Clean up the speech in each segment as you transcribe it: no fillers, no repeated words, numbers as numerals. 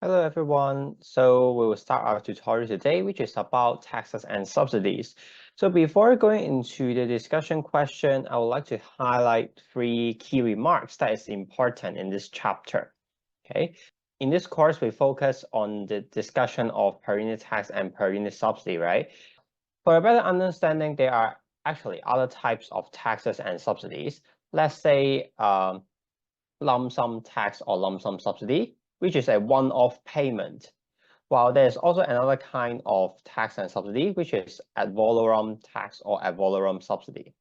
Hello everyone. So we will start our tutorial today, which is about taxes and subsidies. So before going into the discussion question, I would like to highlight three key remarks that is important in this chapter. Okay. In this course, we focus on the discussion of per unit tax and per unit subsidy, right? For a better understanding, there are actually other types of taxes and subsidies. Let's say lump sum tax or lump sum subsidy, which is a one-off payment. While there's also another kind of tax and subsidy, which is ad valorem tax or ad valorem subsidy.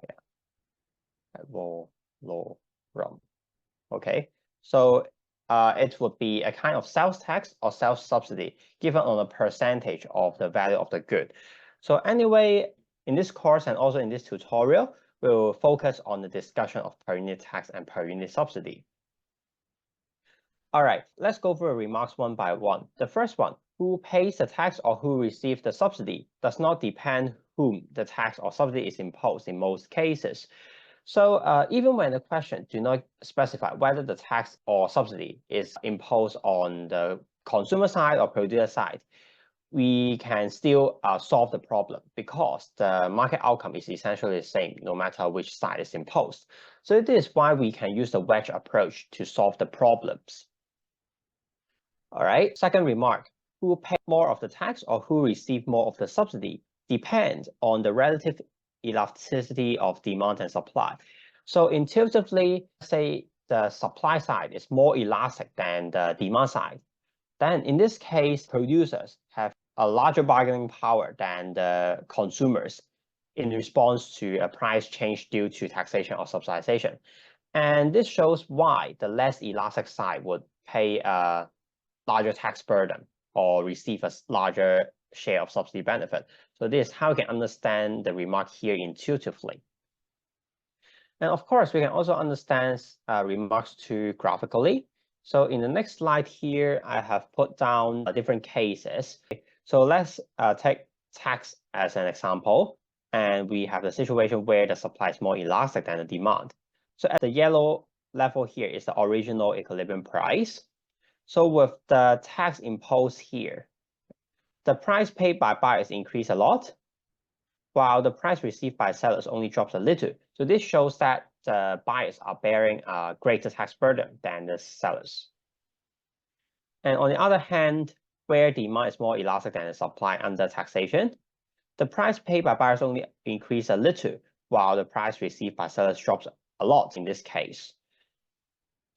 Yeah. Ad valorem. Okay, so it would be a kind of sales tax or sales subsidy given on a percentage of the value of the good. So anyway, in this course and also in this tutorial, we will focus on the discussion of per unit tax and per unit subsidy. All right, let's go through the remarks one by one. The first one, who pays the tax or who receives the subsidy does not depend whom the tax or subsidy is imposed in most cases. So even when the question do not specify whether the tax or subsidy is imposed on the consumer side or producer side, we can still solve the problem because the market outcome is essentially the same no matter which side is imposed. So this is why we can use the wedge approach to solve the problems. All right, second remark, who pays more of the tax or who receives more of the subsidy depends on the relative elasticity of demand and supply. So intuitively, say the supply side is more elastic than the demand side. Then in this case, producers have a larger bargaining power than the consumers in response to a price change due to taxation or subsidization. And this shows why the less elastic side would pay a larger tax burden or receive a larger share of subsidy benefit. So this is how we can understand the remark here intuitively. And of course, we can also understand remarks too graphically. So in the next slide here, I have put down different cases. So let's take tax as an example. And we have the situation where the supply is more elastic than the demand. So at the yellow level here is the original equilibrium price. So with the tax imposed here, the price paid by buyers increased a lot, while the price received by sellers only drops a little. So this shows that the buyers are bearing a greater tax burden than the sellers. And on the other hand, where demand is more elastic than the supply under taxation, the price paid by buyers only increased a little, while the price received by sellers drops a lot in this case.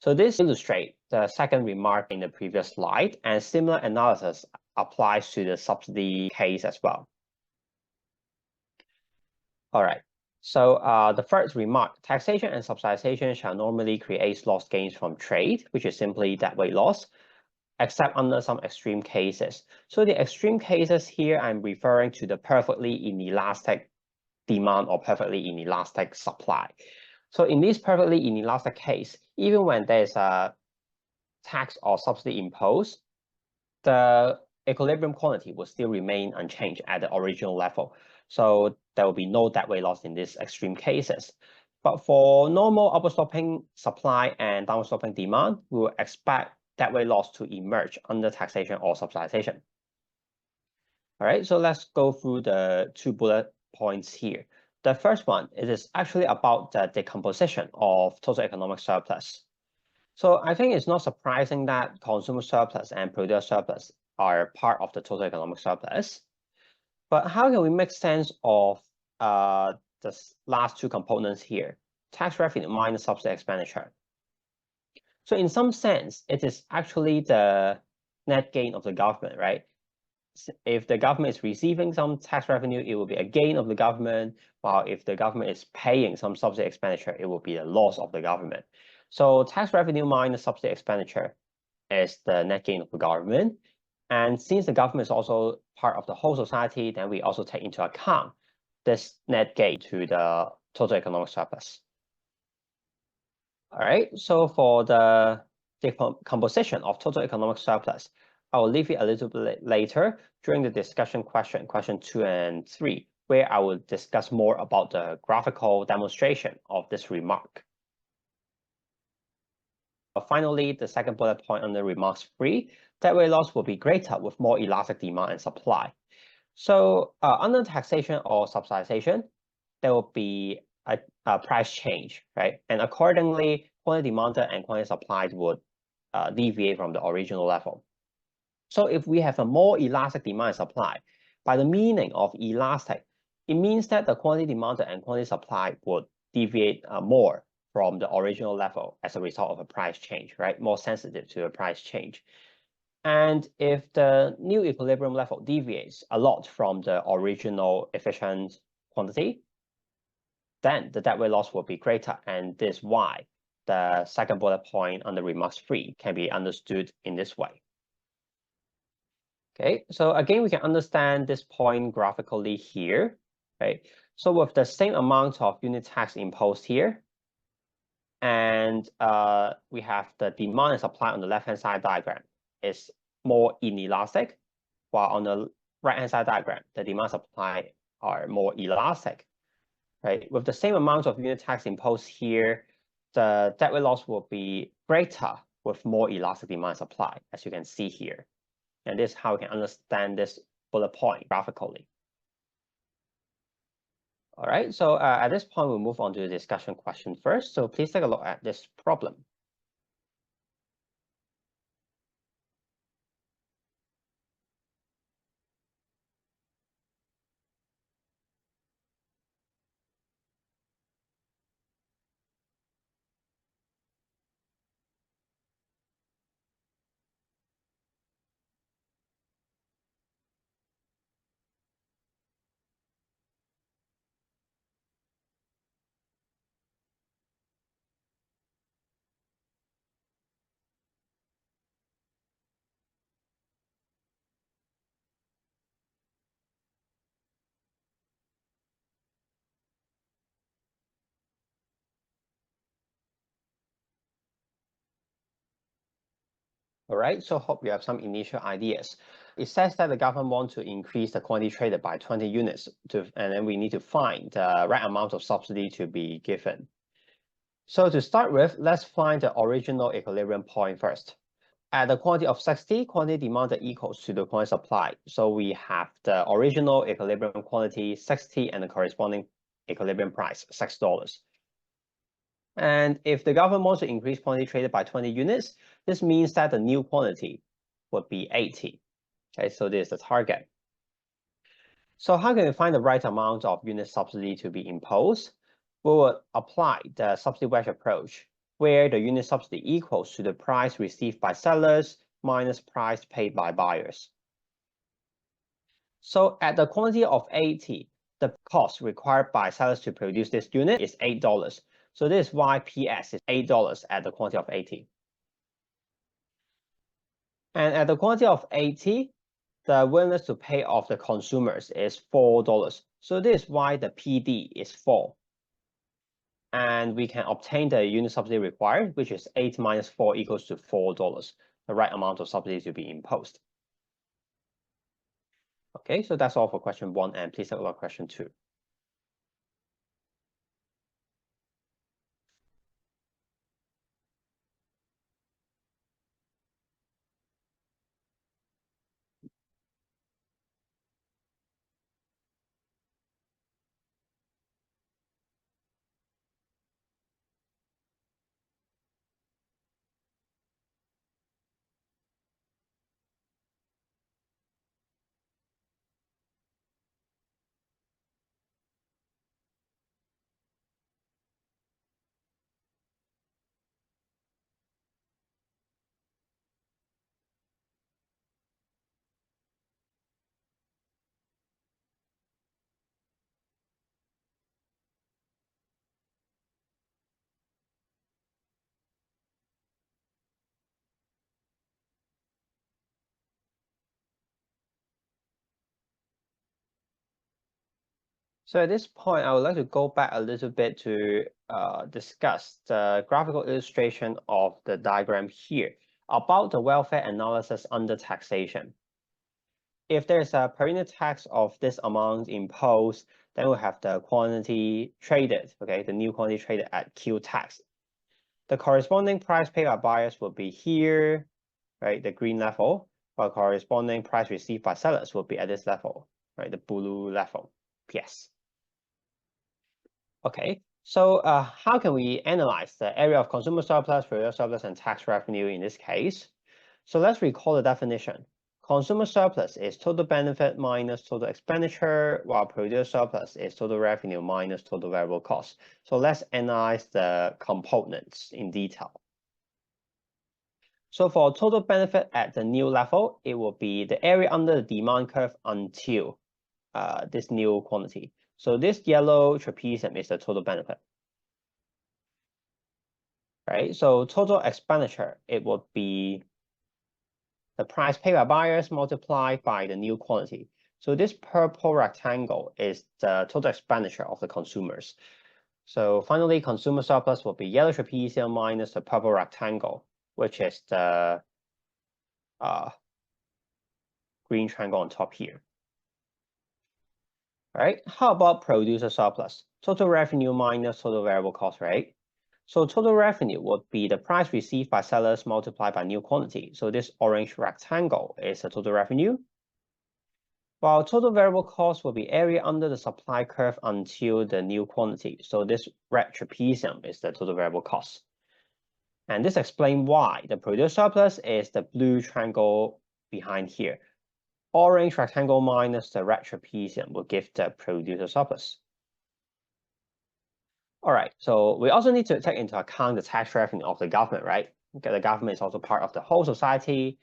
So this illustrates the second remark in the previous slide, and similar analysis applies to the subsidy case as well. All right, so the first remark, taxation and subsidization shall normally create lost gains from trade, which is simply deadweight loss, except under some extreme cases. So the extreme cases here, I'm referring to the perfectly inelastic demand or perfectly inelastic supply. So in this perfectly inelastic case, even when there's a tax or subsidy imposed, the equilibrium quantity will still remain unchanged at the original level. So there will be no deadweight loss in these extreme cases. But for normal upward sloping supply and downward sloping demand, we will expect deadweight loss to emerge under taxation or subsidization. All right, so let's go through the two bullet points here. The first one is actually about the decomposition of total economic surplus. So I think it's not surprising that consumer surplus and producer surplus are part of the total economic surplus. But how can we make sense of the last two components here, tax revenue minus subsidy expenditure? So in some sense, it is actually the net gain of the government, right? If the government is receiving some tax revenue, it will be a gain of the government, while if the government is paying some subsidy expenditure, it will be a loss of the government. So tax revenue minus subsidy expenditure is the net gain of the government. And since the government is also part of the whole society, then we also take into account this net gain to the total economic surplus. All right, so for the composition of total economic surplus, I will leave it a little bit later during the discussion question 2 and 3, where I will discuss more about the graphical demonstration of this remark. finally, the second bullet point under remarks 3, that weight loss will be greater with more elastic demand and supply. So under taxation or subsidization, there will be a price change, right? And accordingly, quantity demanded and quantity supplied would deviate from the original level. So if we have a more elastic demand and supply, by the meaning of elastic, it means that the quantity demanded and quantity supplied would deviate more from the original level as a result of a price change, right? More sensitive to a price change. And if the new equilibrium level deviates a lot from the original efficient quantity, then the deadweight loss will be greater. And this is why the second bullet point under remarks 3 can be understood in this way. Okay, so again, we can understand this point graphically here, right? So with the same amount of unit tax imposed here, and we have the demand and supply on the left-hand side diagram is more inelastic, while on the right-hand side diagram, the demand and supply are more elastic, right? With the same amount of unit tax imposed here, the deadweight loss will be greater with more elastic demand and supply, as you can see here. And this is how we can understand this bullet point graphically. All right, so at this point, we'll move on to the discussion question first. So please take a look at this problem. All right, so hope you have some initial ideas. It says that the government wants to increase the quantity traded by 20 units, and then we need to find the right amount of subsidy to be given. So to start with, let's find the original equilibrium point first. At the quantity of 60, quantity demanded equals to the quantity supplied. So we have the original equilibrium quantity 60 and the corresponding equilibrium price $6. And if the government wants to increase quantity traded by 20 units, this means that the new quantity would be 80. Okay, so this is the target. So how can we find the right amount of unit subsidy to be imposed? We will apply the subsidy wedge approach, where the unit subsidy equals to the price received by sellers minus price paid by buyers. So at the quantity of 80, the cost required by sellers to produce this unit is $8. So this is why PS is $8 at the quantity of 80. And at the quantity of 80, the willingness to pay of the consumers is $4. So this is why the PD is 4. And we can obtain the unit subsidy required, which is 8 minus 4 equals to $4, the right amount of subsidy to be imposed. Okay, so that's all for question 1, and please take a look at question 2. So at this point, I would like to go back a little bit to discuss the graphical illustration of the diagram here about the welfare analysis under taxation. If there's a per unit tax of this amount imposed, then we'll have the quantity traded, okay, the new quantity traded at Q tax. the corresponding price paid by buyers will be here, right? The green level, while corresponding price received by sellers will be at this level, right? The blue level, PS. Okay, so how can we analyze the area of consumer surplus, producer surplus, and tax revenue in this case? So let's recall the definition. Consumer surplus is total benefit minus total expenditure, while producer surplus is total revenue minus total variable cost. So let's analyze the components in detail. So for total benefit at the new level, it will be the area under the demand curve until this new quantity. So this yellow trapezium is the total benefit. Right? So total expenditure, it would be the price paid by buyers multiplied by the new quantity. So this purple rectangle is the total expenditure of the consumers. So finally, consumer surplus will be yellow trapezium minus the purple rectangle, which is the green triangle on top here. All right, how about producer surplus? Total revenue minus total variable cost, right? So total revenue would be the price received by sellers multiplied by new quantity. So this orange rectangle is the total revenue. While total variable cost will be area under the supply curve until the new quantity. So this red trapezium is the total variable cost. And this explains why the producer surplus is the blue triangle behind here. Orange rectangle minus the red trapezium will give the producer surplus. All right, so we also need to take into account the tax revenue of the government, right? Okay, the government is also part of the whole society.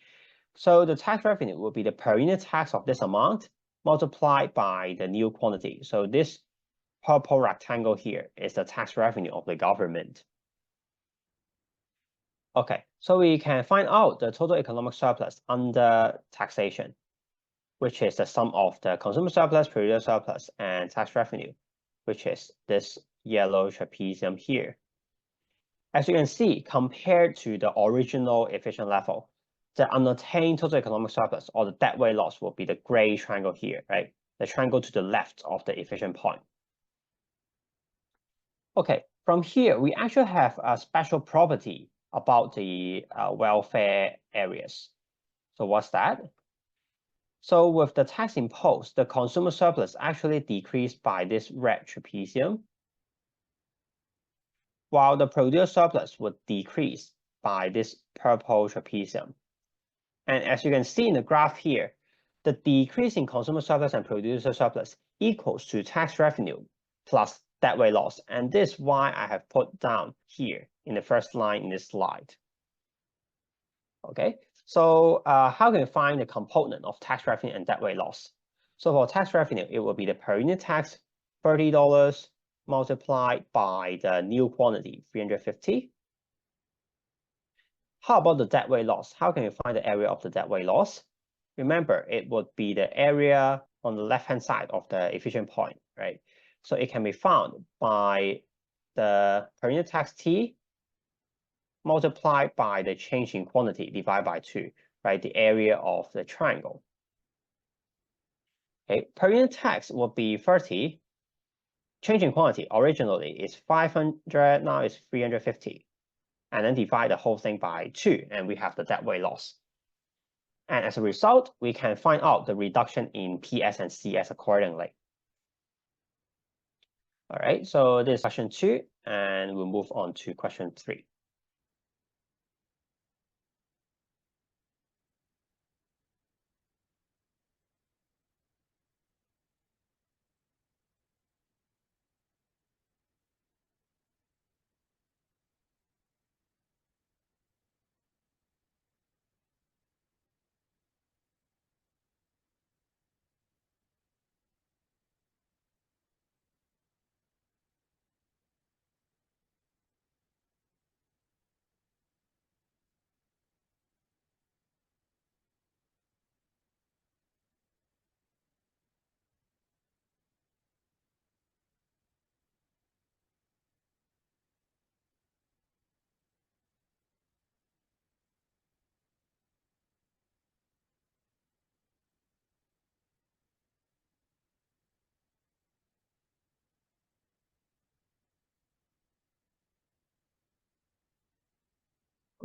So the tax revenue will be the per unit tax of this amount multiplied by the new quantity. So this purple rectangle here is the tax revenue of the government. Okay, so we can find out the total economic surplus under taxation, which is the sum of the consumer surplus, producer surplus, and tax revenue, which is this yellow trapezium here. As you can see, compared to the original efficient level, the unattained total economic surplus or the deadweight loss will be the gray triangle here, right? The triangle to the left of the efficient point. Okay, from here, we actually have a special property about the welfare areas. So what's that? So with the tax imposed, the consumer surplus actually decreased by this red trapezium, while the producer surplus would decrease by this purple trapezium. And as you can see in the graph here, the decrease in consumer surplus and producer surplus equals to tax revenue plus deadweight loss. And this is why I have put down here in the first line in this slide. Okay, so how can we find the component of tax revenue and deadweight loss? So for tax revenue, it will be the per unit tax, $30 multiplied by the new quantity, 350. How about the deadweight loss? How can we find the area of the deadweight loss? Remember, it would be the area on the left-hand side of the efficient point, right? So it can be found by the per unit tax T multiplied by the change in quantity divided by 2, right? The area of the triangle. Okay, per unit tax will be 30. Change in quantity originally is 500, now it's 350. And then divide the whole thing by 2, and we have the deadweight loss. And as a result, we can find out the reduction in PS and CS accordingly. All right, so this is question 2, and we'll move on to question 3.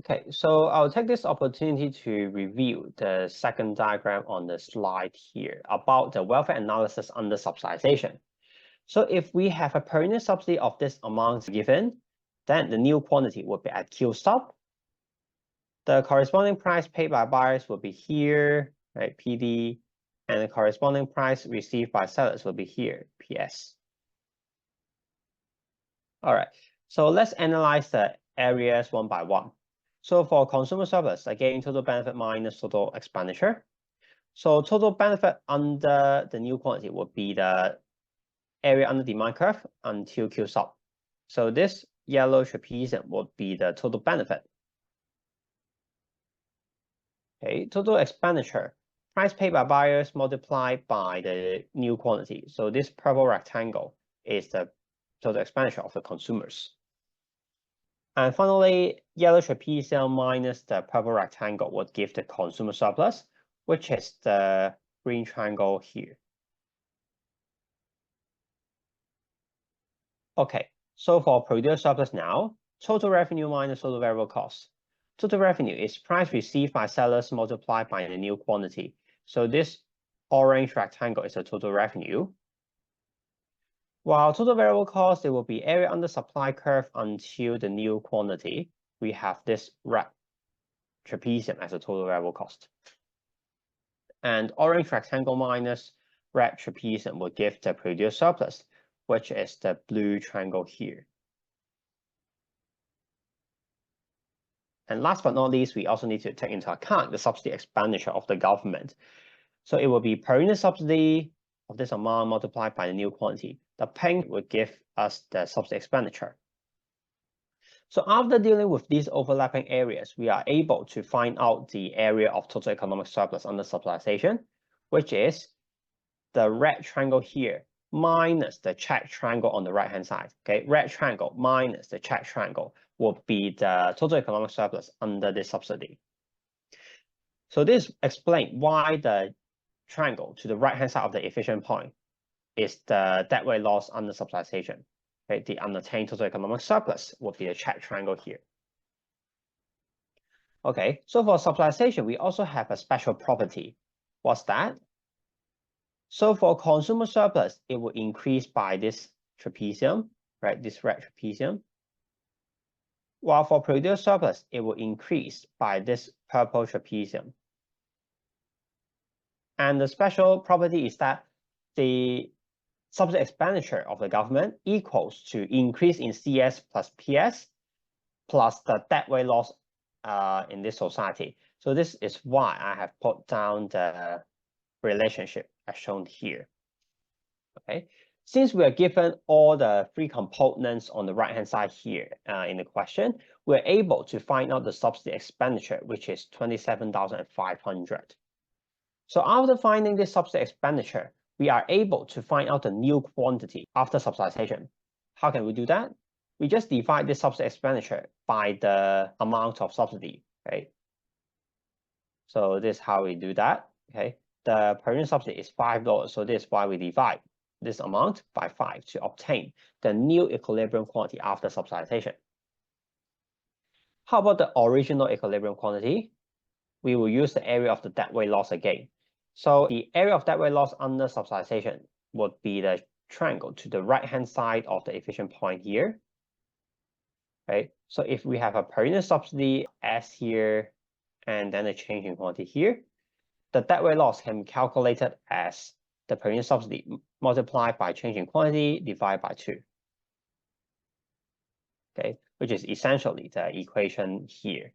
Okay, so I'll take this opportunity to review the second diagram on the slide here about the welfare analysis under subsidization. So if we have a per unit subsidy of this amount given, then the new quantity would be at Q stop. The corresponding price paid by buyers will be here, right, PD, and the corresponding price received by sellers will be here, PS. All right, so let's analyze the areas one by one. So for consumer surplus, again, total benefit minus total expenditure. So total benefit under the new quantity would be the area under demand curve until Q sub. So this yellow trapezium would be the total benefit. Okay, total expenditure, price paid by buyers multiplied by the new quantity. So this purple rectangle is the total expenditure of the consumers. And finally, yellow trapezium minus the purple rectangle would give the consumer surplus, which is the green triangle here. Okay, so for producer surplus now, total revenue minus total variable cost. Total revenue is price received by sellers multiplied by the new quantity. So this orange rectangle is the total revenue. While total variable cost, it will be area under supply curve until the new quantity. We have this red trapezium as a total variable cost. And orange rectangle minus red trapezium will give the producer surplus, which is the blue triangle here. And last but not least, we also need to take into account the subsidy expenditure of the government. So it will be per unit subsidy of this amount multiplied by the new quantity. The pink will give us the subsidy expenditure. So after dealing with these overlapping areas, we are able to find out the area of total economic surplus under subsidization, which is the red triangle here minus the check triangle on the right-hand side. Okay, red triangle minus the check triangle will be the total economic surplus under this subsidy. So this explains why the triangle to the right-hand side of the efficient point is the deadweight loss under subsidization. Okay, the unattained total economic surplus would be the check triangle here. Okay, so for subsidization, we also have a special property. What's that? So for consumer surplus, it will increase by this trapezium, right? This red trapezium. While for producer surplus, it will increase by this purple trapezium. And the special property is that the subsidy expenditure of the government equals to increase in CS plus PS plus the deadweight loss in this society. So this is why I have put down the relationship as shown here. Okay, since we are given all the three components on the right-hand side here in the question, we're able to find out the subsidy expenditure, which is 27,500. So after finding this subsidy expenditure, we are able to find out the new quantity after subsidization. How can we do that? We just divide this subsidy expenditure by the amount of subsidy, right? So this is how we do that, okay? The per unit subsidy is $5, so this is why we divide this amount by 5 to obtain the new equilibrium quantity after subsidization. How about the original equilibrium quantity? We will use the area of the deadweight loss again. So the area of deadweight loss under subsidization would be the triangle to the right-hand side of the efficient point here. Right? So if we have a per unit subsidy S here, and then a change in quantity here, the deadweight loss can be calculated as the per unit subsidy multiplied by change in quantity divided by 2. Okay, which is essentially the equation here.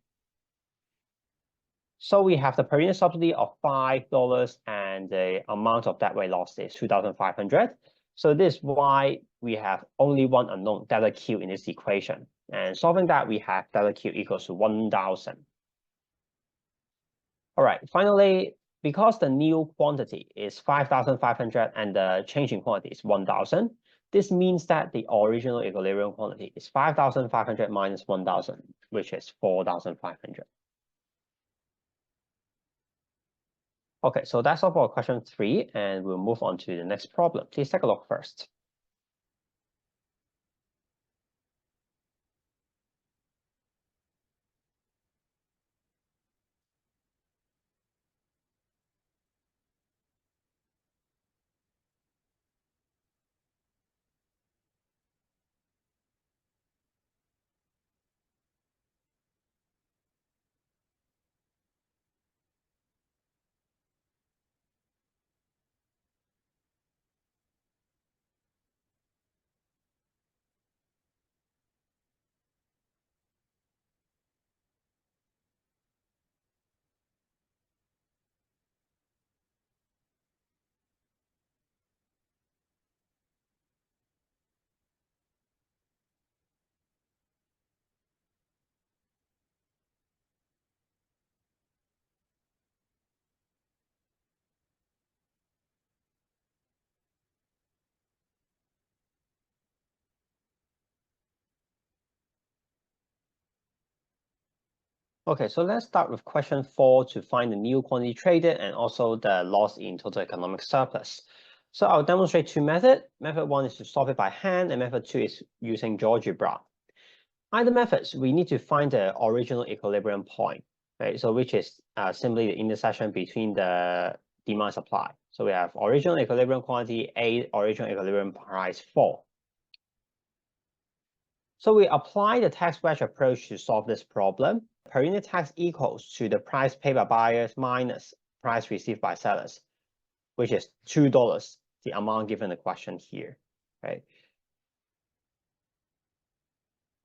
So we have the per unit subsidy of $5 and the amount of deadweight loss is 2,500. So this is why we have only one unknown, delta Q, in this equation. And solving that, we have delta Q equals to 1,000. All right, finally, because the new quantity is 5,500 and the change in quantity is 1,000, this means that the original equilibrium quantity is 5,500 minus 1,000, which is 4,500. Okay, so that's all for question 3, and we'll move on to the next problem. Please take a look first. Okay, so let's start with question 4 to find the new quantity traded and also the loss in total economic surplus. So I'll demonstrate two methods. Method 1 is to solve it by hand, and method 2 is using GeoGebra. Either methods, we need to find the original equilibrium point, right? So which is simply the intersection between the demand and supply. So we have original equilibrium quantity A, original equilibrium price 4. So we apply the tax wedge approach to solve this problem. Per unit tax equals to the price paid by buyers minus price received by sellers, which is $2, the amount given the question here, right?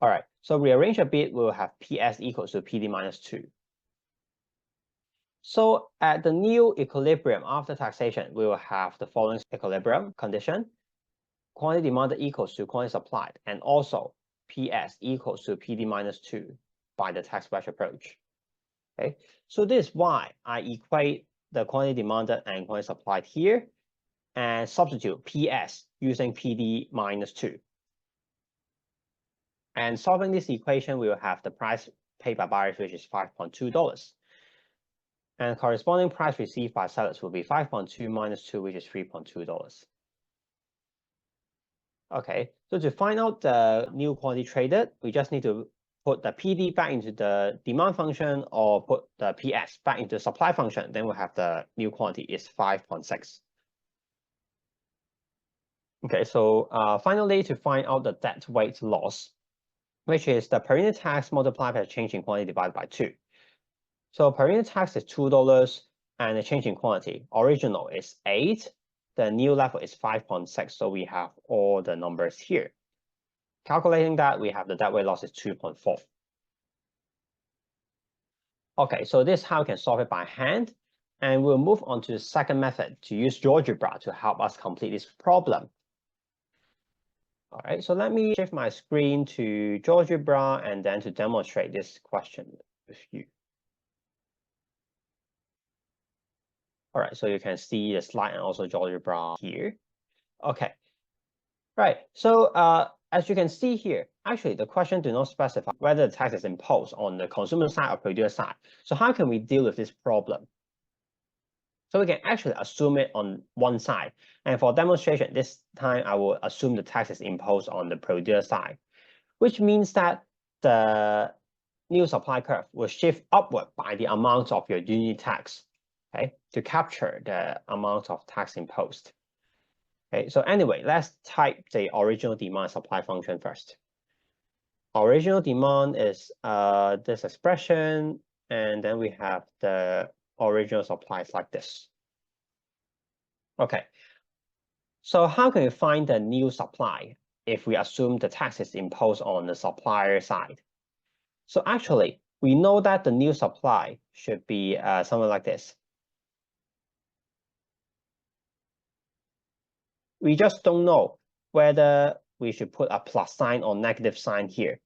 All right, so rearrange a bit, we'll have PS equals to PD minus 2. So at the new equilibrium after taxation, we will have the following equilibrium condition. Quantity demanded equals to quantity supplied, and also PS equals to PD minus 2 by the tax wedge approach. Okay, so this is why I equate the quantity demanded and quantity supplied here and substitute PS using PD minus 2. And solving this equation, we will have the price paid by buyers, which is $5.2. And corresponding price received by sellers will be 5.2 minus 2, which is $3.2. Okay, so to find out the new quantity traded, we just need to put the PD back into the demand function or put the PS back into the supply function. Then we'll have the new quantity is 5.6. Okay, so finally, to find out the dead weight loss, which is the per unit tax multiplied by the change in quantity divided by 2. So per unit tax is $2 and the change in quantity original is 8. The new level is 5.6. So we have all the numbers here. Calculating that, we have the dead weight loss is 2.4. Okay, so this is how we can solve it by hand. And we'll move on to the second method to use GeoGebra to help us complete this problem. All right, so let me shift my screen to GeoGebra and then to demonstrate this question with you. All right, so you can see the slide and also GeoGebra here. Okay, right. So as you can see here, actually the question do not specify whether the tax is imposed on the consumer side or producer side. So how can we deal with this problem? So we can actually assume it on one side. And for demonstration, this time I will assume the tax is imposed on the producer side, which means that the new supply curve will shift upward by the amount of your unit tax, okay, to capture the amount of tax imposed. Okay, so anyway, let's type the original demand supply function first. Original demand is this expression, and then we have the original supplies like this. Okay, so how can we find the new supply if we assume the tax is imposed on the supplier side? So actually, we know that the new supply should be something like this. We just don't know whether we should put a plus sign or negative sign here.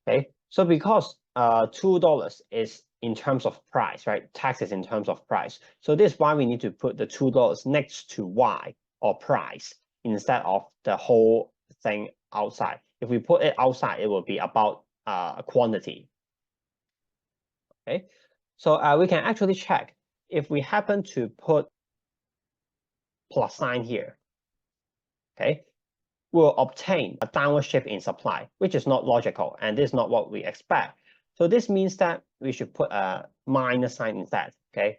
Okay, so because $2 is in terms of price, right? Tax is in terms of price. So this is why we need to put the $2 next to Y or price instead of the whole thing outside. If we put it outside, it will be about quantity. Okay, so we can actually check if we happen to put plus sign here. Okay, we'll obtain a downward shift in supply, which is not logical, and this is not what we expect. So this means that we should put a minus sign instead, okay,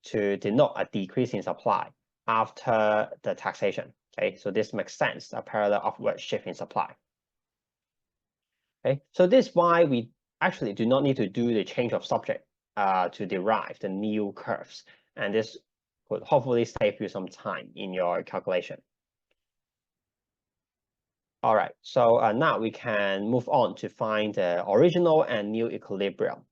to denote a decrease in supply after the taxation. Okay, so this makes sense, a parallel upward shift in supply. Okay, so this is why we actually do not need to do the change of subject to derive the new curves, and this could hopefully save you some time in your calculation. All right, so now we can move on to find the original and new equilibrium.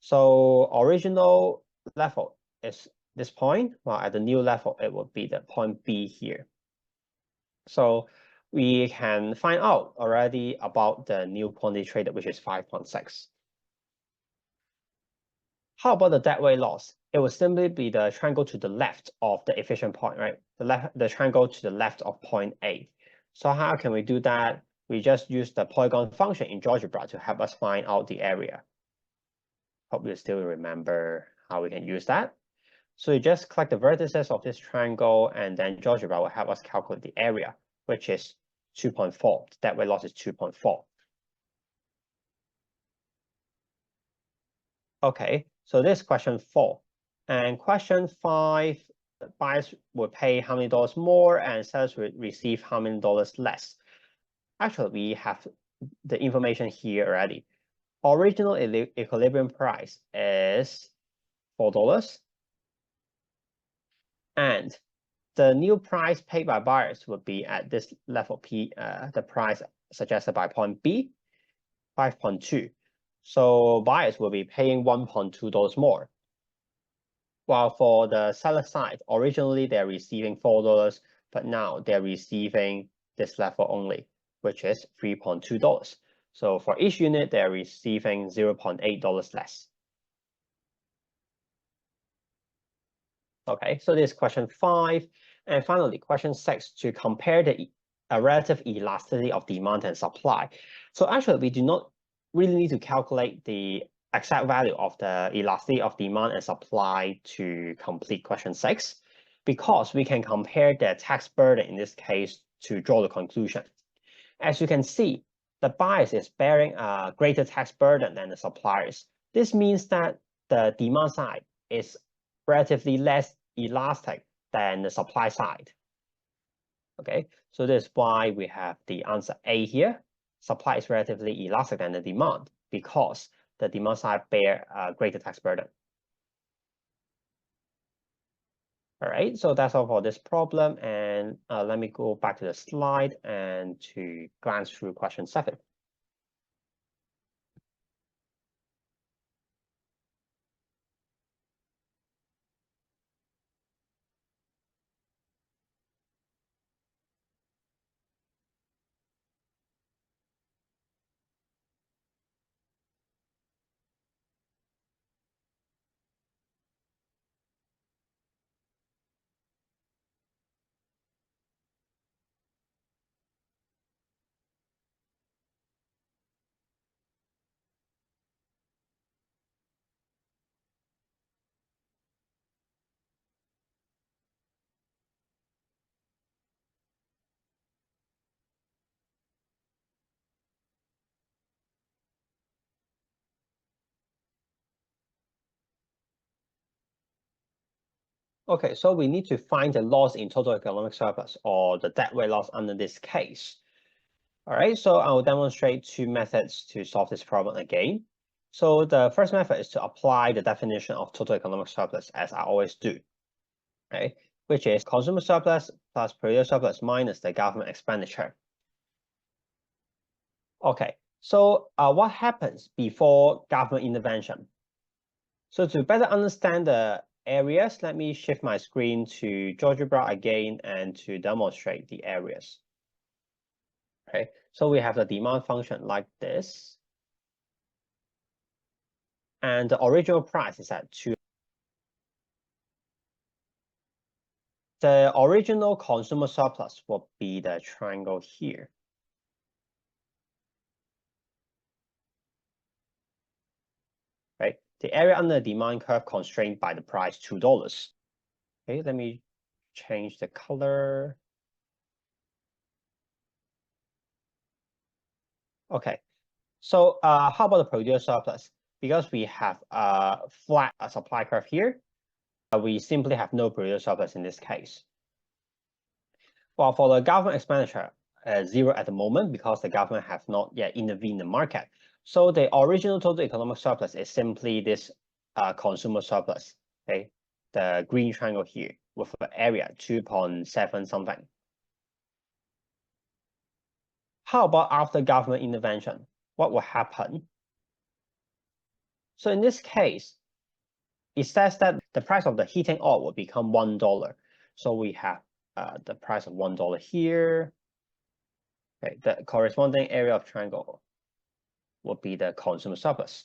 So original level is this point, while at the new level, it will be the point B here. So we can find out already about the new quantity traded, which is 5.6. How about the dead weight loss? It will simply be the triangle to the left of the efficient point, right? The triangle to the left of point A. So how can we do that? We just use the polygon function in GeoGebra to help us find out the area. Hope you still remember how we can use that. So you just click the vertices of this triangle, and then GeoGebra will help us calculate the area, which is 2.4. That weight loss is 2.4. Okay, so this is question 4. And question 5, buyers will pay how many dollars more and sellers will receive how many dollars less. Actually, we have the information here already. Original equilibrium price is $4. And the new price paid by buyers would be at this level P, the price suggested by point B, 5.2. So buyers will be paying $1.2 more. While for the seller side, originally they're receiving $4, but now they're receiving this level only, which is $3.2. So for each unit, they're receiving $0.8 less. Okay, so this is question 5. And finally, question 6, to compare the relative elasticity of demand and supply. So actually, we do not really need to calculate the exact value of the elasticity of demand and supply to complete question 6, because we can compare the tax burden in this case to draw the conclusion. As you can see, the buyers is bearing a greater tax burden than the suppliers. This means that the demand side is relatively less elastic than the supply side. Okay, so that's why we have the answer A here. Supply is relatively elastic than the demand because the demand side bear a greater tax burden. All right, so that's all for this problem. And let me go back to the slide and to glance through question 7. Okay, so we need to find the loss in total economic surplus, or the deadweight loss under this case. All right, so I will demonstrate 2 methods to solve this problem again. So the first method is to apply the definition of total economic surplus, as I always do, right? Which is consumer surplus plus producer surplus minus the government expenditure. Okay, so what happens before government intervention? So to better understand the areas, let me shift my screen to GeoGebra again and to demonstrate the areas. Okay, so we have the demand function like this. And the original price is at 2. The original consumer surplus will be the triangle here. Right, the area under the demand curve constrained by the price $2. Okay, let me change the color. Okay, so how about the producer surplus? Because we have a flat supply curve here, we simply have no producer surplus in this case. While for the government expenditure, 0 at the moment because the government have not yet intervened in the market. So the original total economic surplus is simply this consumer surplus, okay? The green triangle here with the area 2.7 something. How about after government intervention? What will happen? So in this case, it says that the price of the heating oil will become $1. So we have the price of $1 here. Okay, the corresponding area of triangle would be the consumer surplus.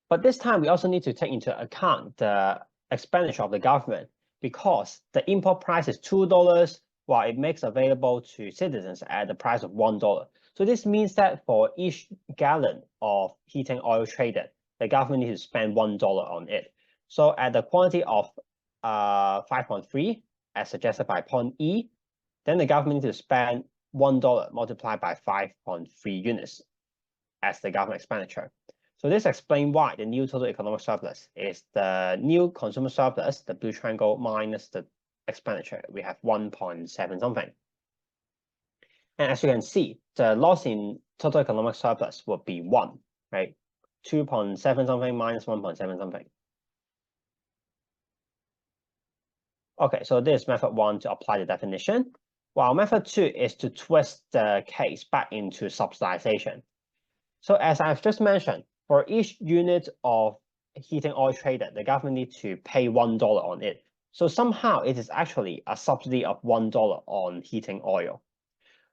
But this time, we also need to take into account the expenditure of the government, because the import price is $2, while it makes available to citizens at the price of $1. So this means that for each gallon of heating oil traded, the government needs to spend $1 on it. So at the quantity of 5.3, as suggested by point E, then the government needs to spend $1 multiplied by 5.3 units as the government expenditure. So this explains why the new total economic surplus is the new consumer surplus, the blue triangle, minus the expenditure. We have 1.7 something. And as you can see, the loss in total economic surplus would be 1, right? 2.7 something minus 1.7 something. Okay, so this is method 1 to apply the definition, while method 2 is to twist the case back into subsidization. So as I've just mentioned, for each unit of heating oil traded, the government needs to pay $1 on it. So somehow it is actually a subsidy of $1 on heating oil.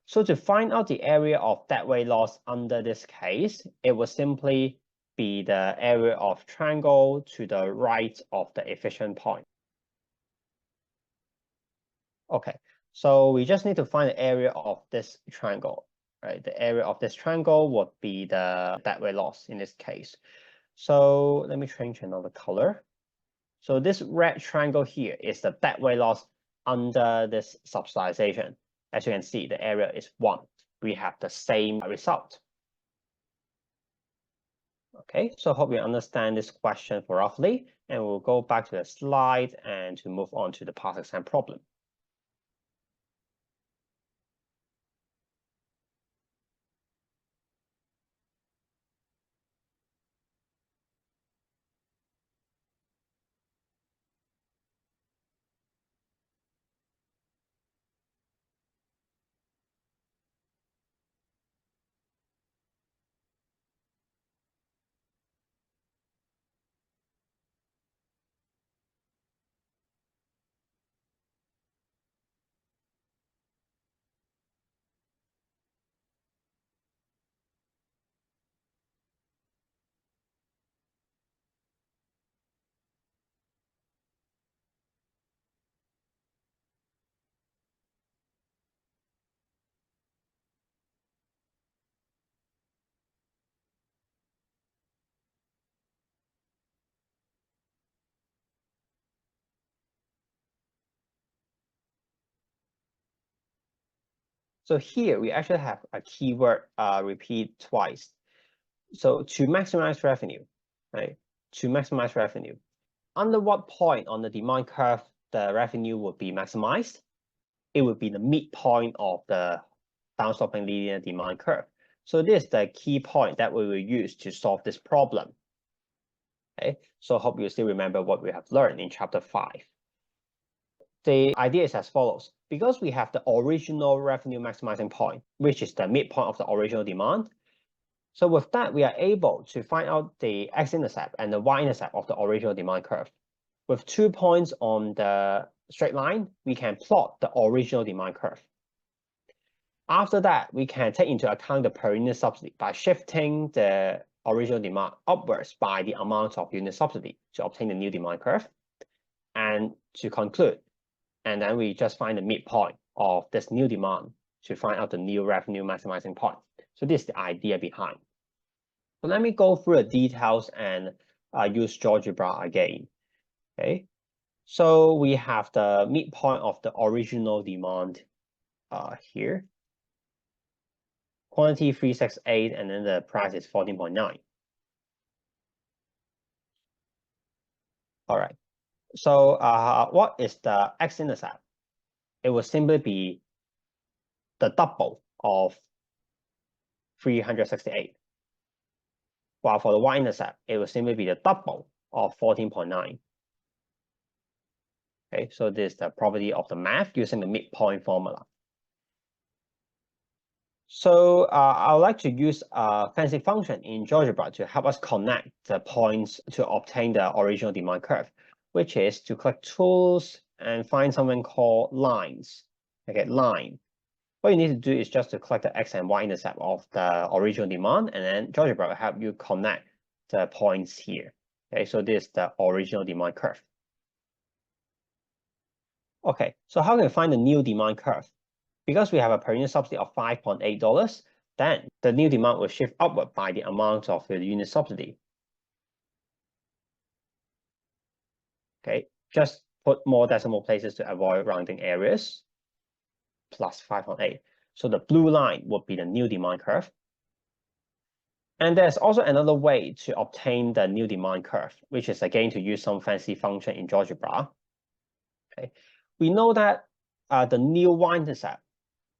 So to find out the area of deadweight loss under this case, it will simply be the area of triangle to the right of the efficient point. Okay, so we just need to find the area of this triangle, right? The area of this triangle would be the deadweight loss in this case. So let me change another color. So this red triangle here is the deadweight loss under this subsidization. As you can see, the area is 1. We have the same result. Okay, so hope you understand this question roughly, and we'll go back to the slide and to move on to the past exam problem. So here we actually have a keyword repeat twice. So to maximize revenue, right? To maximize revenue. Under what point on the demand curve the revenue would be maximized? It would be the midpoint of the downsloping linear demand curve. So this is the key point that we will use to solve this problem. Okay, so hope you still remember what we have learned in chapter 5. The idea is as follows. Because we have the original revenue maximizing point, which is the midpoint of the original demand, so with that, we are able to find out the x-intercept and the y-intercept of the original demand curve. With 2 points on the straight line, we can plot the original demand curve. After that, we can take into account the per unit subsidy by shifting the original demand upwards by the amount of unit subsidy to obtain the new demand curve. And to conclude, and then we just find the midpoint of this new demand to find out the new revenue maximizing point. So this is the idea behind. So let me go through the details and use GeoGebra again. Okay, so we have the midpoint of the original demand here. Quantity 368, and then the price is 14.9. All right. So what is the x-intercept? It will simply be the double of 368. While for the y-intercept, it will simply be the double of 14.9. Okay, so this is the property of the math using the midpoint formula. So I would like to use a fancy function in GeoGebra to help us connect the points to obtain the original demand curve, which is to click Tools and find something called Lines. Okay, line. What you need to do is just to click the x and y-intercept of the original demand, and then GeoGebra will help you connect the points here. Okay, so this is the original demand curve. Okay, so how can we find the new demand curve? Because we have a per unit subsidy of $5.8, then the new demand will shift upward by the amount of the unit subsidy. Okay, just put more decimal places to avoid rounding errors. Plus 5.8. So the blue line would be the new demand curve. And there's also another way to obtain the new demand curve, which is again to use some fancy function in GeoGebra. Okay, we know that the new y-intercept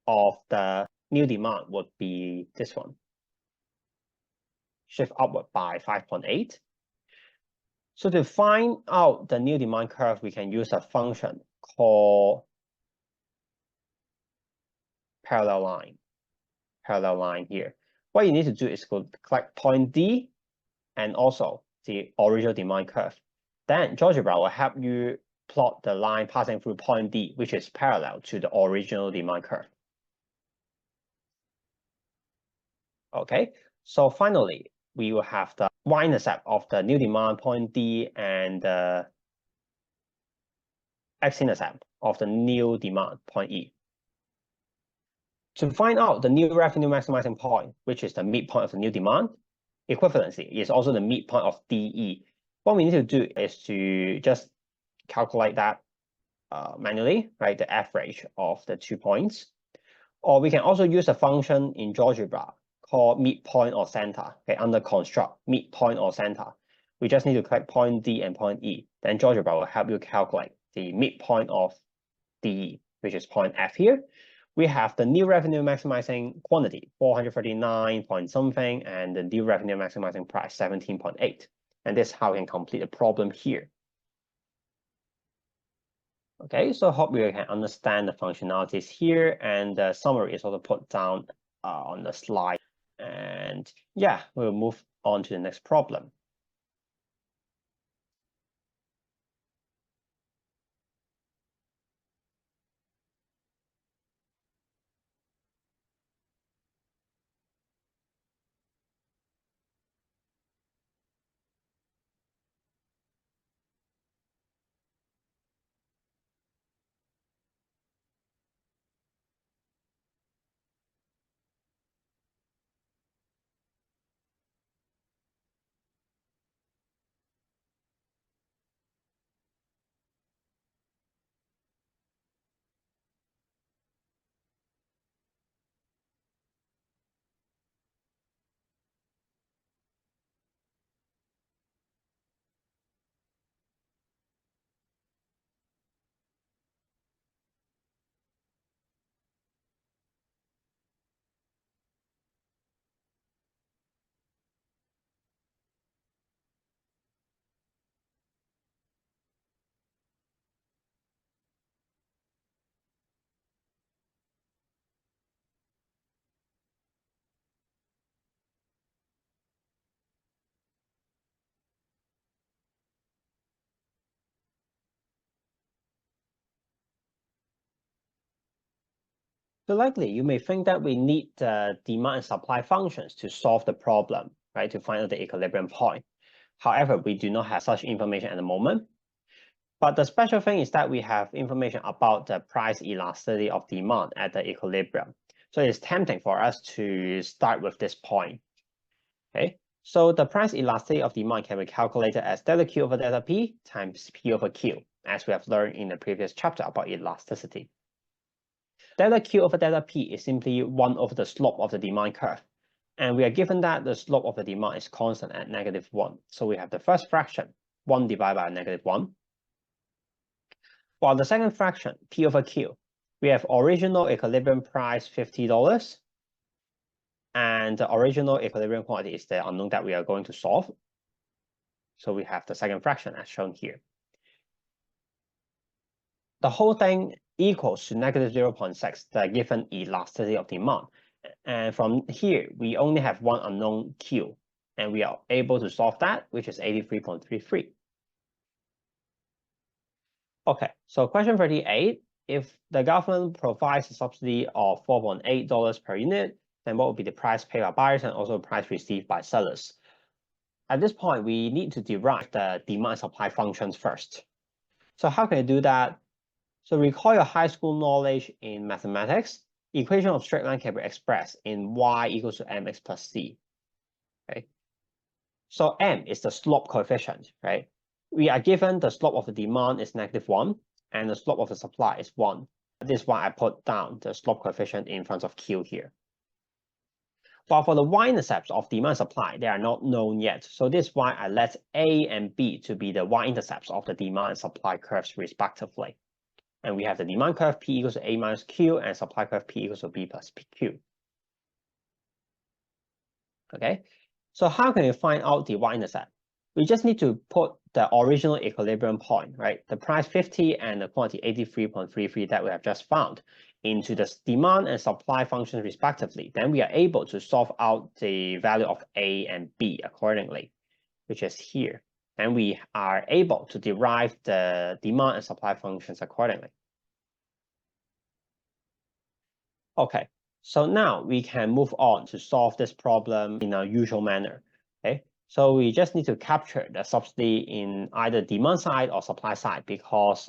of the new demand would be this one, shift upward by 5.8. So to find out the new demand curve, we can use a function called parallel line here. What you need to do is go click point D and also the original demand curve. Then GeoGebra will help you plot the line passing through point D, which is parallel to the original demand curve. Okay, so finally, we will have the y-intercept of the new demand point D and the x-intercept of the new demand point E. To find out the new revenue maximizing point, which is the midpoint of the new demand, equivalency is also the midpoint of DE. What we need to do is to just calculate that manually, right? The average of the 2 points. Or we can also use a function in GeoGebra called midpoint or center. Okay, under construct, midpoint or center. We just need to click point D and point E. Then GeoGebra will help you calculate the midpoint of DE, which is point F here. We have the new revenue maximizing quantity, 439 point something, and the new revenue maximizing price, 17.8. And this is how we can complete the problem here. Okay, so hope you can understand the functionalities here, and the summary is also put down on the slide. And yeah, we'll move on to the next problem. So likely, you may think that we need the demand and supply functions to solve the problem, right, to find out the equilibrium point. However, we do not have such information at the moment. But the special thing is that we have information about the price elasticity of demand at the equilibrium. So it's tempting for us to start with this point. Okay, so the price elasticity of demand can be calculated as delta Q over delta P times P over Q, as we have learned in the previous chapter about elasticity. Delta Q over delta P is simply 1 over the slope of the demand curve. And we are given that the slope of the demand is constant at -1. So we have the first fraction, 1 divided by -1. While the second fraction, P over Q, we have original equilibrium price, $50. And the original equilibrium quantity is the unknown that we are going to solve. So we have the second fraction as shown here. The whole thing equals to -0.6, the given elasticity of demand. And from here, we only have one unknown Q, and we are able to solve that, which is 83.33. Okay, so question 38, if the government provides a subsidy of $4.8 per unit, then what would be the price paid by buyers and also price received by sellers? At this point, we need to derive the demand and supply functions first. So how can you do that? So recall your high school knowledge in mathematics. equation of straight line can be expressed in y equals to mx plus c. Okay. So m is the slope coefficient, right? We are given the slope of the demand is -1 and the slope of the supply is 1. This is why I put down the slope coefficient in front of Q here. While for the y-intercepts of demand and supply, they are not known yet. So this is why I let A and B to be the y-intercepts of the demand and supply curves respectively. And we have the demand curve P equals to A minus Q and supply curve P equals to B plus PQ. Okay, so how can we find out the y-intercept? We just need to put the original equilibrium point, right? The price 50 and the quantity 83.33 that we have just found into the demand and supply functions respectively. Then we are able to solve out the value of A and B accordingly, which is here. And we are able to derive the demand and supply functions accordingly. Okay, so now we can move on to solve this problem in our usual manner. Okay, so we just need to capture the subsidy in either demand side or supply side because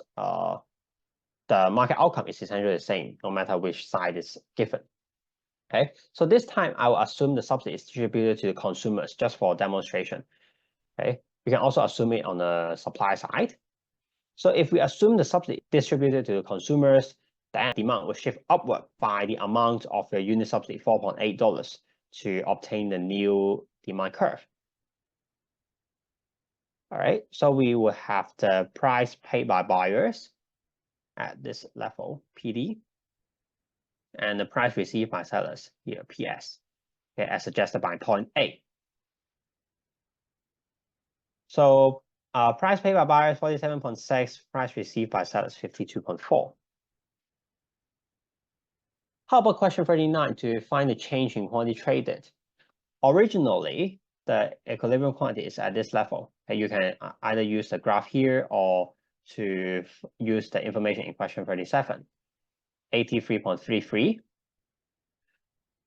the market outcome is essentially the same no matter which side is given. Okay, so this time I will assume the subsidy is distributed to the consumers just for demonstration. Okay, we can also assume it on the supply side. So if we assume the subsidy distributed to the consumers, then demand will shift upward by the amount of the unit subsidy, $4.8, to obtain the new demand curve. All right, so we will have the price paid by buyers at this level, PD, and the price received by sellers here, PS, okay, as suggested by point A. So price paid by buyers, 47.6, price received by sellers, 52.4. How about question 39 to find the change in quantity traded? Originally, the equilibrium quantity is at this level. And you can either use the graph here or to use the information in question 37, 83.33.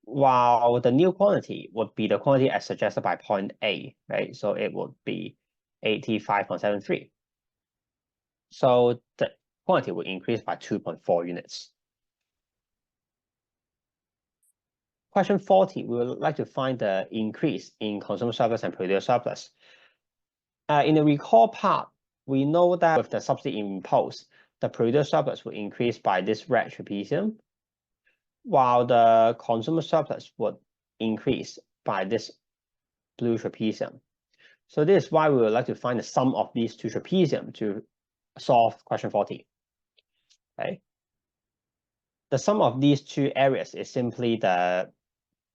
While the new quantity would be the quantity as suggested by point A, right? So it would be 85.73. So the quantity will increase by 2.4 units. Question 40, we would like to find the increase in consumer surplus and producer surplus. In the recall part, we know that with the subsidy imposed, the producer surplus will increase by this red trapezium, while the consumer surplus would increase by this blue trapezium. So this is why we would like to find the sum of these two trapezium to solve question 40. Okay. The sum of these two areas is simply the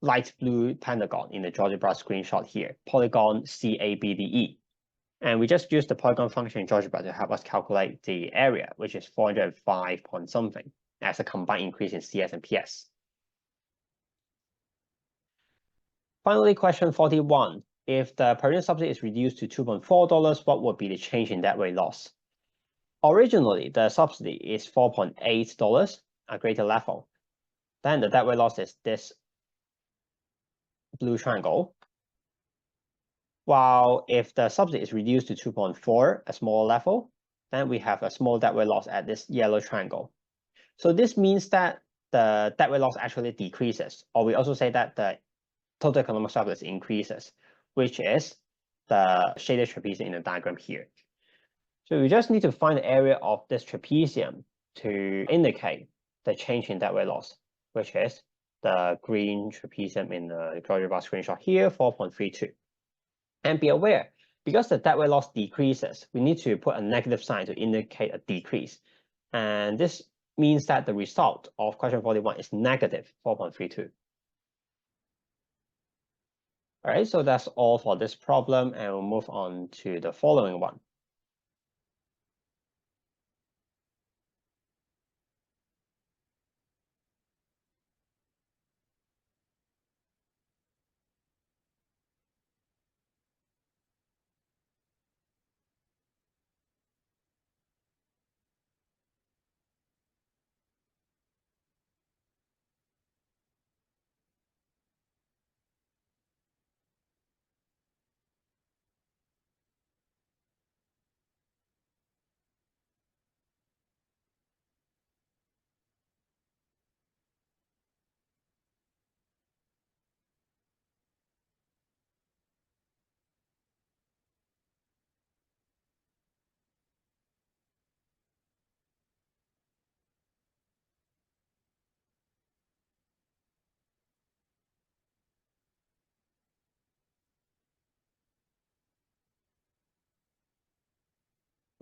light blue pentagon in the GeoGebra screenshot here, polygon CABDE. And we just use the polygon function in GeoGebra to help us calculate the area, which is 405 point something, as a combined increase in CS and PS. Finally, question 41. If the per unit subsidy is reduced to $2.4, what would be the change in deadweight loss? Originally, the subsidy is $4.8, a greater level. Then the deadweight loss is this blue triangle. While if the subsidy is reduced to 2.4, a smaller level, then we have a small deadweight loss at this yellow triangle. So this means that the deadweight loss actually decreases, or we also say that the total economic surplus increases, which is the shaded trapezium in the diagram here. So we just need to find the area of this trapezium to indicate the change in deadweight loss, which is the green trapezium in the GeoGebra screenshot here, 4.32. And be aware, because the deadweight loss decreases, we need to put a negative sign to indicate a decrease. And this means that the result of question 41 is negative 4.32. All right, so that's all for this problem, and we'll move on to the following one.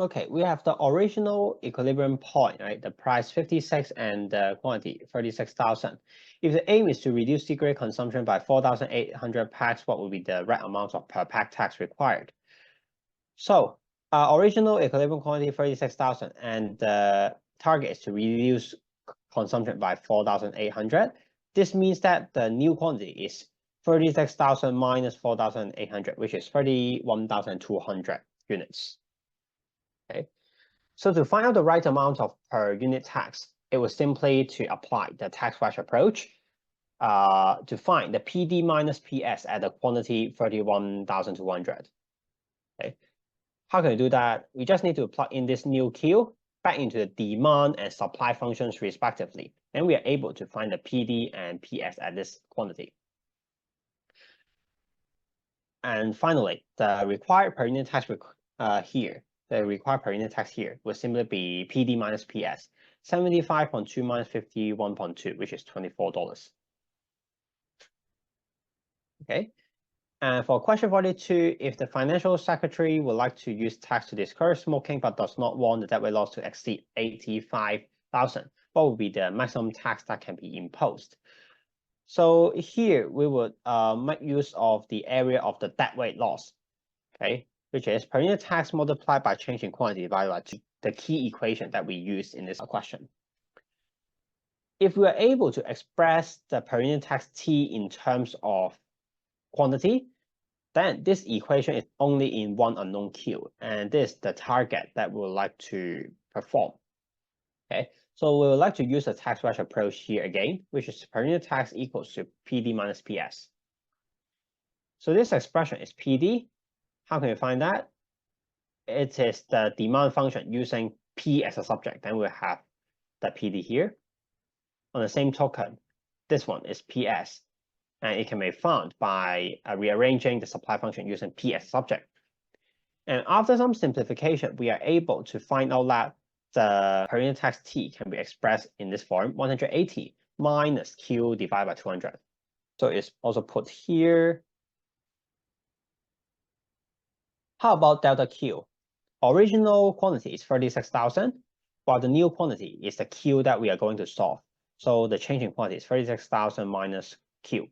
Okay, we have the original equilibrium point, right? The price 56 and the quantity 36,000. If the aim is to reduce cigarette consumption by 4,800 packs, what will be the right amount of per pack tax required? So original equilibrium quantity 36,000 and the target is to reduce consumption by 4,800. This means that the new quantity is 36,000 minus 4,800, which is 31,200 units. Okay. So to find out the right amount of per unit tax, it was simply to apply the tax wedge approach to find the PD minus PS at the quantity 31,200. Okay. How can we do that? We just need to plug in this new Q back into the demand and supply functions respectively, and we are able to find the PD and PS at this quantity. And finally, the required per unit tax here. The required per unit tax here will simply be PD minus PS, 75.2 minus 51.2, which is $24. Okay. And for question 42, if the financial secretary would like to use tax to discourage smoking but does not want the debt weight loss to exceed 85,000, what would be the maximum tax that can be imposed? So here we would make use of the area of the debt weight loss, okay, which is per unit tax multiplied by change in quantity divided by the key equation that we use in this question. If we are able to express the per unit tax T in terms of quantity, then this equation is only in one unknown Q, and this is the target that we would like to perform. Okay, so we would like to use the tax wedge approach here again, which is per unit tax equals to PD minus PS. So this expression is PD. How can we find that? It is the demand function using P as a subject. Then we'll have the PD here. On the same token, this one is PS. And it can be found by rearranging the supply function using P as subject. And after some simplification, we are able to find out that the per unit tax T can be expressed in this form, 180 minus Q divided by 200. So it's also put here. How about delta Q? Original quantity is 36,000, while the new quantity is the Q that we are going to solve. So the change in quantity is 36,000 minus Q.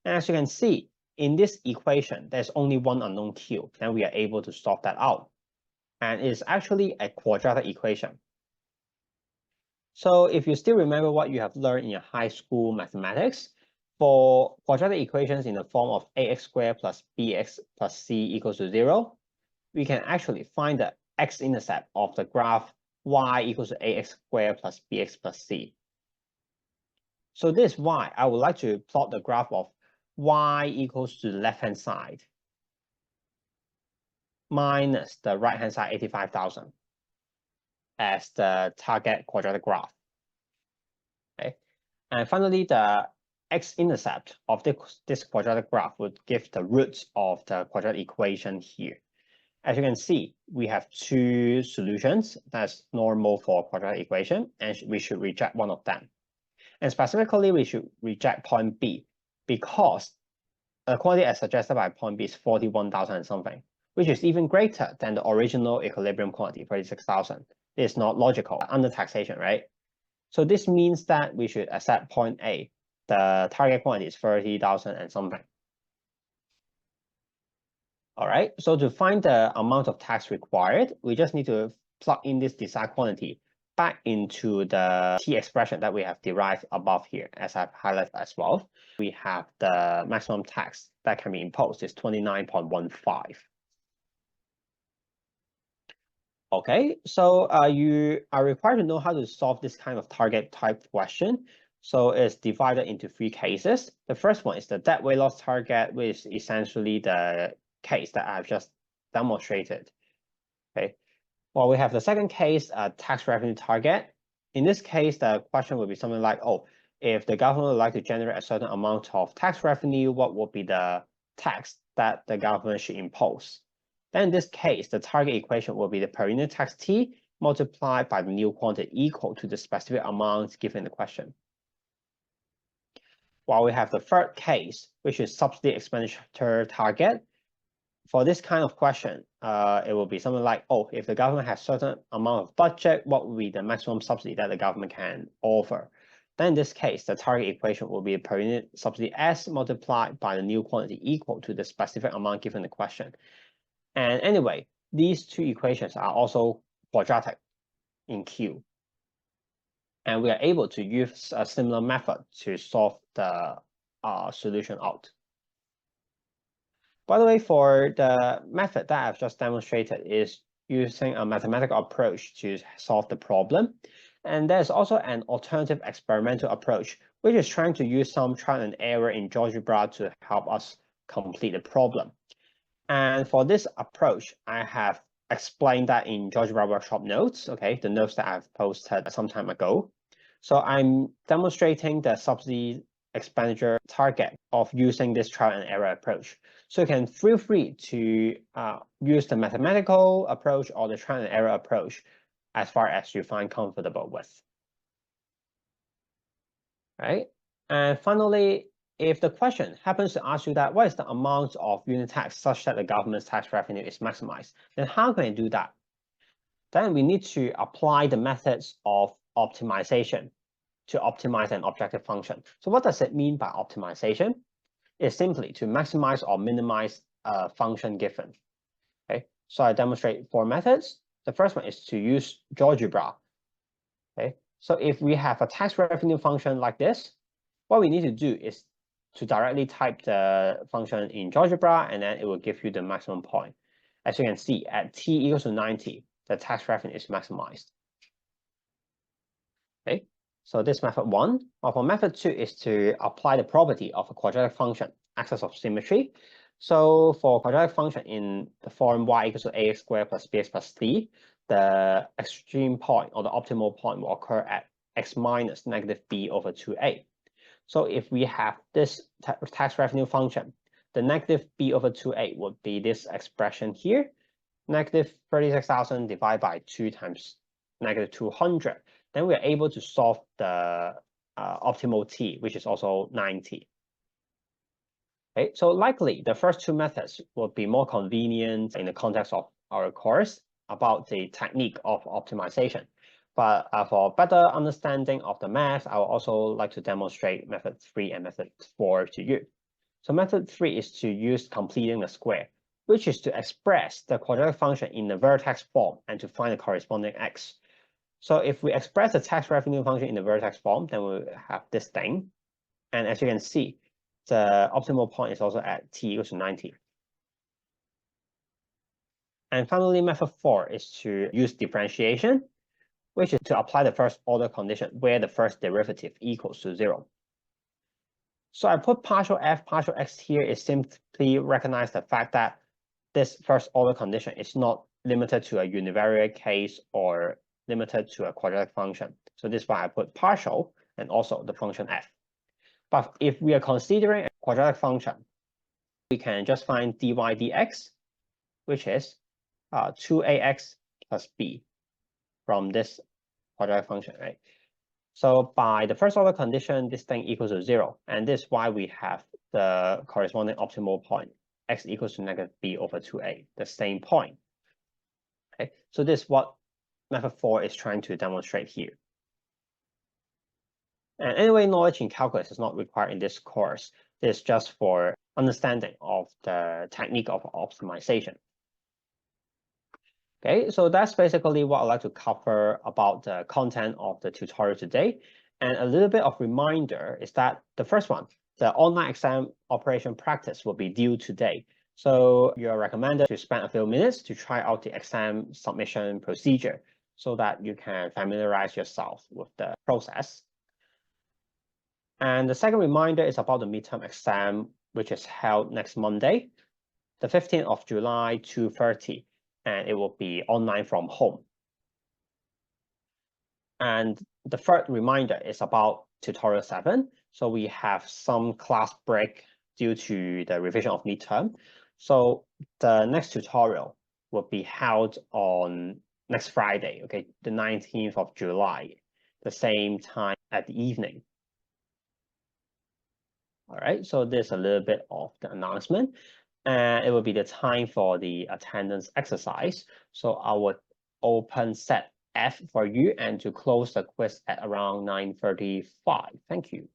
And as you can see, in this equation, there's only one unknown Q, and we are able to solve that out. And it's actually a quadratic equation. So if you still remember what you have learned in your high school mathematics, for quadratic equations in the form of ax squared plus bx plus c equals to 0, we can actually find the x-intercept of the graph y equals to ax squared plus bx plus c. So this y, I would like to plot the graph of y equals to the left-hand side minus the right-hand side 85,000 as the target quadratic graph. Okay, and finally, the x-intercept of this quadratic graph would give the roots of the quadratic equation here. As you can see, we have two solutions that's normal for quadratic equation, and we should reject one of them. And specifically, we should reject point B because the quantity as suggested by point B is 41,000 and something, which is even greater than the original equilibrium quantity, 36,000. It's not logical under taxation, right? So this means that we should accept point A. The target quantity is 30,000 and something. All right, so to find the amount of tax required, we just need to plug in this desired quantity back into the T expression that we have derived above here, as I've highlighted as well. We have the maximum tax that can be imposed is 29.15. Okay, so you are required to know how to solve this kind of target type question. So it's divided into three cases. The first one is the debt weight loss target, which is essentially the case that I've just demonstrated. Okay. Well, we have the second case, tax revenue target. In this case, the question would be something like, oh, if the government would like to generate a certain amount of tax revenue, what would be the tax that the government should impose? Then in this case, the target equation will be the per unit tax T multiplied by the new quantity equal to the specific amount given in the question. While we have the third case, which is subsidy expenditure target. for this kind of question, it will be something like, oh, if the government has certain amount of budget, what would be the maximum subsidy that the government can offer? Then in this case, the target equation will be per unit subsidy S multiplied by the new quantity equal to the specific amount given the question. And anyway, these two equations are also quadratic in Q. And we are able to use a similar method to solve the solution out. By the way, for the method that I've just demonstrated is using a mathematical approach to solve the problem. And there's also an alternative experimental approach, which is trying to use some trial and error in GeoGebra to help us complete the problem. And for this approach, I have explained that in GeoGebra workshop notes, okay, the notes that I've posted some time ago. So I'm demonstrating the subsidy expenditure target of using this trial and error approach. So you can feel free to use the mathematical approach or the trial and error approach as far as you find comfortable with. Right? And finally, if the question happens to ask you that what is the amount of unit tax such that the government's tax revenue is maximized, then how can you do that? Then we need to apply the methods of optimization to optimize an objective function. So what does it mean by optimization? It's simply to maximize or minimize a function given. Okay, so I demonstrate 4 methods. The first one is to use GeoGebra. Okay, so if we have a tax revenue function like this, what we need to do is to directly type the function in GeoGebra, and then it will give you the maximum point. As you can see, at t equals to 90, the tax revenue is maximized. Okay, so this method 1. Or for method 2 is to apply the property of a quadratic function, axis of symmetry. So for quadratic function in the form y equals to ax squared plus bx plus c, the extreme point or the optimal point will occur at x minus negative b over 2a. So if we have this tax revenue function, the negative b over 2a would be this expression here, negative 36,000 divided by 2 times negative 200. Then we are able to solve the optimal t, which is also 90. Okay, so likely the first 2 methods would be more convenient in the context of our course about the technique of optimization. But for better understanding of the math, I would also like to demonstrate method 3 and method 4 to you. So method 3 is to use completing the square, which is to express the quadratic function in the vertex form and to find the corresponding x. So if we express the tax revenue function in the vertex form, then we'll have this thing. And as you can see, the optimal point is also at t equals to 90. And finally, method 4 is to use differentiation, which is to apply the first order condition where the first derivative equals to 0. So I put partial f, partial x here is simply recognize the fact that this first order condition is not limited to a univariate case or limited to a quadratic function. So this is why I put partial and also the function f. But if we are considering a quadratic function, we can just find dy dx, which is 2ax plus b from this quadratic function, right? So by the first order condition, this thing equals to 0. And this is why we have the corresponding optimal point, x equals to negative b over 2a, the same point. Okay, so this is what method 4 is trying to demonstrate here. And anyway, knowledge in calculus is not required in this course. This is just for understanding of the technique of optimization. Okay, so that's basically what I'd like to cover about the content of the tutorial today. And a little bit of reminder is that the first one, the online exam operation practice will be due today. So you're recommended to spend a few minutes to try out the exam submission procedure so that you can familiarize yourself with the process. And the second reminder is about the midterm exam, which is held next Monday, the 15th of July, 2:30. And it will be online from home. And the third reminder is about tutorial 7. So we have some class break due to the revision of midterm. So the next tutorial will be held on next Friday, okay, the 19th of July, the same time at the evening. All right, so there's a little bit of the announcement. and it will be the time for the attendance exercise. So I would open set F for you and to close the quiz at around 9:35. Thank you.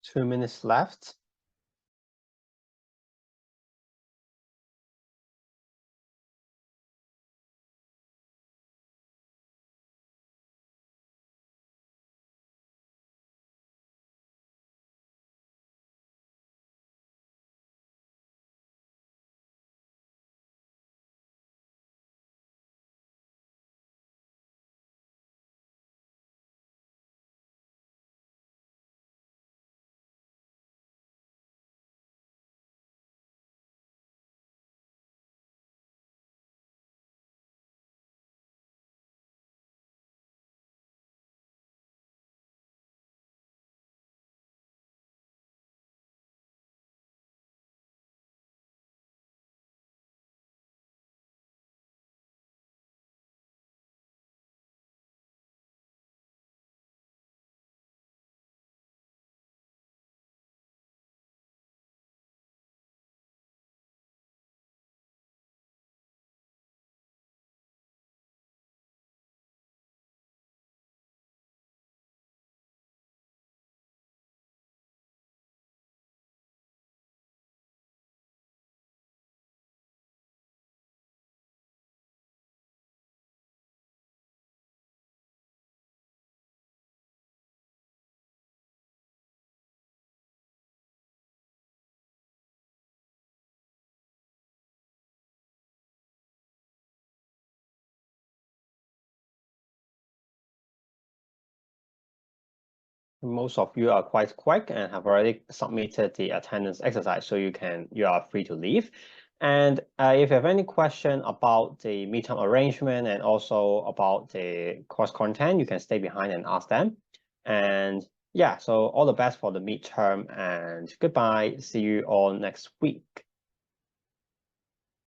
Two minutes left. most of you are quite quick and have already submitted the attendance exercise, so you are free to leave. And if you have any question about the meetup arrangement and also about the course content, you can stay behind and ask them. And yeah, so all the best for the midterm and goodbye. See you all next week.